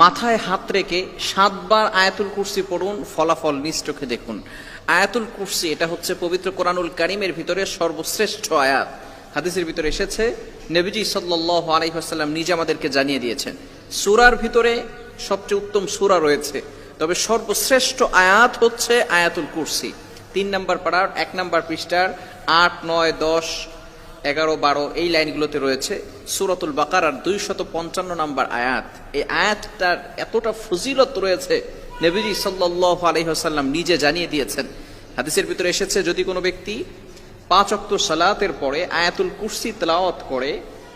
মাথায় হাত রেখে 7 বার আয়াতুল কুরসি পড়ুন, ফলাফল নিজ চোখে দেখুন। আয়াতুল কুরসি এটা হচ্ছে পবিত্র কোরআনুল কারীমের ভিতরে সর্বশ্রেষ্ঠ আয়াত। হাদিসের ভিতরে এসেছে, নবীজি সাল্লাল্লাহু আলাইহি ওয়াসাল্লাম নিজে আমাদেরকে জানিয়ে দিয়েছেন, সূরার ভিতরে সবচেয়ে উত্তম সূরা রয়েছে, তবে সর্বশ্রেষ্ঠ আয়াত হচ্ছে আয়াতুল কুরসি। 3 নম্বর পারার 1 নম্বর পৃষ্ঠার 8, 9, 10, 11, 12 এই লাইনগুলোতে রয়েছে সূরাতুল বাকারার 255 নম্বর আয়াত। এই আয়াতটার এতটা ফজিলত রয়েছে, নবীজি সাল্লাল্লাহু আলাইহি ওয়াসাল্লাম নিজে জানিয়ে দিয়েছেন। হাদিসের ভিতরে এসেছে, যদি কোনো ব্যক্তি 5 ওয়াক্ত সালাতের পরে আয়াতুল কুরসি তেলাওয়াত করে,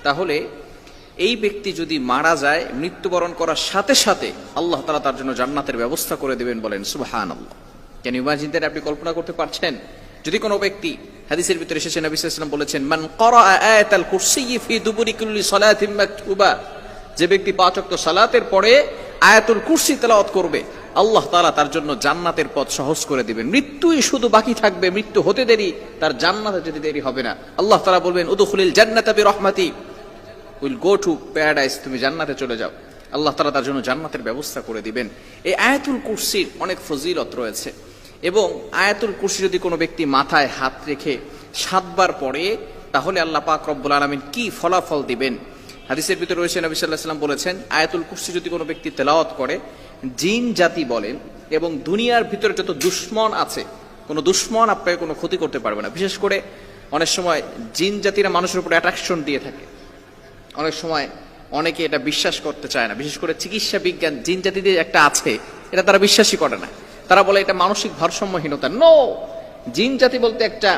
তাহলে এই ব্যক্তি যদি মারা যায়, মৃত্যুবরণ করার সাথে সাথে আল্লাহ তাআলা তার জন্য জান্নাতের ব্যবস্থা করে দিবেন। বলেন সুবহানাল্লাহ। Can you imagine that? আপনি কল্পনা করতে পারছেন? যদি কোনো ব্যক্তি, হাদিসের ভিতরে এসেছে, নবী সাল্লাল্লাহু আলাইহি ওয়াসাল্লাম বলেছেন, মান ক্বারা আয়াতাল কুরসি ফি দুবুরি কুল্লি সালাতিন মাকতুবা, যে ব্যক্তি 5 ওয়াক্ত সালাতের পরে আয়াতুল কুরসি তেলাওয়াত করবে, আল্লাহ তাআলা তার জন্য জান্নাতের পথ সহজ করে দিবেন। মৃত্যুই শুধু বাকি থাকবে, মৃত্যু হতে দেরি, তার জান্নাতে যেতে দেরি হবে না। আল্লাহ তাআলা বলবেন, উদখুলিল জান্নাতা বিরহমাতি, উইল গো টু প্যারাডাইস, তুমি জান্নাতে চলে যাও। আল্লাহ তাআলা তার জন্য জান্নাতের ব্যবস্থা করে দিবেন। এই আয়াতুল কুরসির অনেক ফজিলত রয়েছে, এবং আয়াতুল কুরসি যদি কোনো ব্যক্তি মাথায় হাত রেখে 7 বার পড়ে, তাহলে আল্লাহ পাক রব্বুল আলামিন কি ফলাফল দিবেন। হাদিসের ভিতরে রয়েছে, নবী সাল্লাল্লাহু আলাইহি ওয়াসাল্লাম বলেছেন, আয়াতুল কুরসি যদি কোনো ব্যক্তি তেলাওয়াত করে, জিন জাতি বলেন এবং দুনিয়ার ভিতরে যত দুশমন আছে, কোনো দুশমন আপনাকে কোনো ক্ষতি করতে পারবে না। বিশেষ করে অনেক সময় জিন জাতিরা মানুষের উপর অ্যাট্রাকশন দিয়ে থাকে, অনেক সময় অনেকে এটা বিশ্বাস করতে চায় না। বিশেষ করে চিকিৎসা বিজ্ঞান জিন জাতিদের একটা আছে, এটা তারা বিশ্বাসই করে না। তারা বলে এটা মানসিক ভারসাম্যহীনতা। নো, জিন জাতি বলতে একটা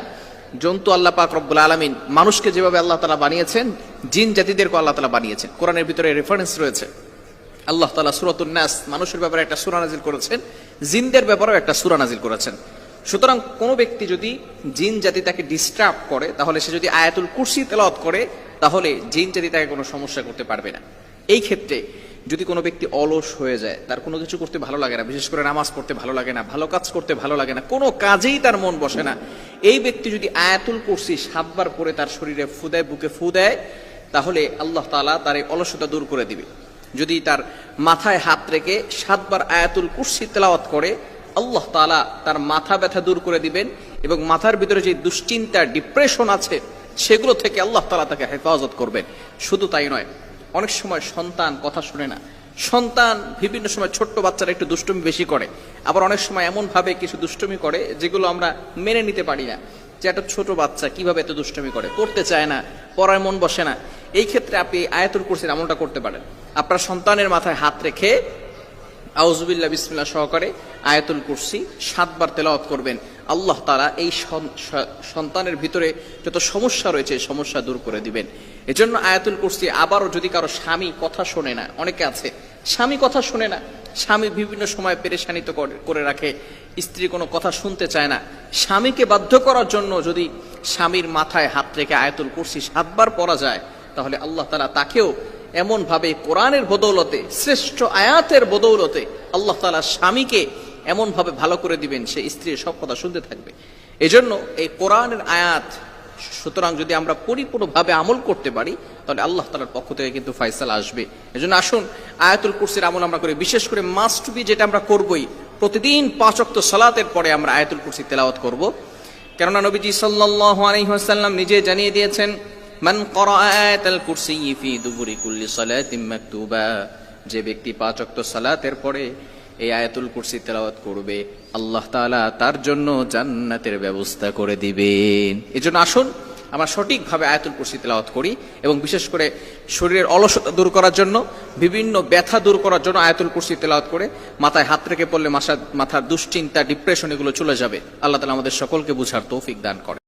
জন্তু। আল্লাহ পাক রব্বুল আলামিন মানুষকে যেভাবে আল্লাহ তাআলা বানিয়েছেন, জিন জাতিদেরকে আল্লাহ তাআলা বানিয়েছেন। কোরআনের ভিতরে রেফারেন্স রয়েছে, আল্লাহ তাআলা সূরাতুন নাস, মানুষের ব্যাপারে একটা সূরা নাজিল করেছেন, জিনদের ব্যাপারেও একটা সূরা নাজিল করেছেন। সুতরাং কোনো ব্যক্তি যদি জিন জাতি তাকে ডিস্টার্ব করে, তাহলে সে যদি আয়াতুল কুরসি তেলাওয়াত করে, তাহলে জিন জাতি তাকে কোনো সমস্যা করতে পারবে না। এই ক্ষেত্রে যদি কোনো ব্যক্তি অলস হয়ে যায়, তার কোনো কিছু করতে ভালো লাগে না, বিশেষ করে নামাজ পড়তে ভালো লাগে না, ভালো কাজ করতে ভালো লাগে না, কোনো কাজেই তার মন বসে না, এই ব্যক্তি যদি আয়াতুল কুরসি 7 বার পরে তার শরীরে ফু দেয়, বুকে ফু দেয়, তাহলে আল্লাহ তাআলা তার এই অলসতা দূর করে দিবে। যদি তার মাথায় হাত রেখে 7 বার আয়াতুল কুরসি তেলাওয়াত করে, আল্লাহ তাআলা তার মাথা ব্যথা দূর করে দিবেন, এবং মাথার ভিতরে যে দুশ্চিন্তা, ডিপ্রেশন আছে, সেগুলো থেকে আল্লাহ তাআলা তাকে হেফাজত করবেন। শুধু তাই নয়, অনেক সময় সন্তান কথা শুনে না, সন্তান বিভিন্ন সময়, ছোট্ট বাচ্চারা একটু দুষ্টুমি বেশি করে, আবার অনেক সময় এমন ভাবে কিছু দুষ্টুমি করে যেগুলো আমরা মেনে নিতে পারি না, যে একটা ছোট বাচ্চা কিভাবে এত দুষ্টুমি করে, পড়তে চায় না, পড়ায় মন বসে না। এই ক্ষেত্রে আপনি আয়াতুল কুরসির আমলটা করতে পারেন। আপনার সন্তানের মাথায় হাত রেখে আউযুবিল্লাহ বিসমিল্লাহ সহকারে আয়াতুল কুরসি 7 বার তেলাওয়াত করবেন। আল্লাহ তাআলা এই সন্তানের ভিতরে যত সমস্যা রয়েছে, সমস্যা দূর করে দিবেন। এজন্য আয়াতুল কুরসি, আবারও যদি কারো স্বামী কথা শোনে না, অনেকে আছে স্বামী কথা শোনে না, স্বামী বিভিন্ন সময় পেরেশানিত করে রাখে, স্ত্রী কোনো কথা শুনতে চায় না, স্বামীকে বাধ্য করার জন্য যদি স্বামীর মাথায় হাত রেখে আয়াতুল কুরসি 7 বার পড়া যায়, তাহলে আল্লাহ তাআলা তাকেও এমন ভাবে কোরআনের বদৌলতে, শ্রেষ্ঠ আয়াতের বদৌলতে আল্লাহ তাআলা স্বামীকে এমন ভাবে ভালো করে দিবেন, সে স্ত্রীর সব কথা শুনতে থাকবে। এজন্য এই কোরআনের আয়াত, সুতরাং যদি আমরা পরিপূর্ণভাবে আমল করতে পারি, তাহলে আল্লাহ তাআলার পক্ষ থেকে কিন্তু ফয়সালা আসবে। এজন্য আসুন আয়াতুল কুরসির আমল আমরা করি। বিশেষ করে মাস্ট বি, যেটা আমরা করবই, প্রতিদিন 5 ওয়াক্ত সালাতের পরে আমরা আয়াতুল কুরসি তেলাওয়াত করব। কেননা নবীজি সাল্লাল্লাহু আলাইহি ওয়াসাল্লাম নিজে জানিয়ে দিয়েছেন, মান ক্বারা আয়াতাল কুরসি ফি দুবুরি কুল্লি সালাতিন মাকতুবা, যে ব্যক্তি 5 ওয়াক্ত সালাতের পরে এই আয়াতুল কুরসি তেলাওয়াত করবে, আল্লাহ তাআলা তার জন্য জান্নাতের ব্যবস্থা করে দিবেন। এজন্য আসুন আমরা সঠিকভাবে আয়াতুল কুরসি তেলাওয়াত করি, এবং বিশেষ করে শরীরের অলসতা দূর করার জন্য, বিভিন্ন ব্যথা দূর করার জন্য আয়াতুল কুরসি তেলাওয়াত করে মাথায় হাত রেখে পড়লে মাথার দুশ্চিন্তা, ডিপ্রেশন এগুলো চলে যাবে। আল্লাহ তাআলা আমাদের সকলকে বুঝার তৌফিক দান করেন।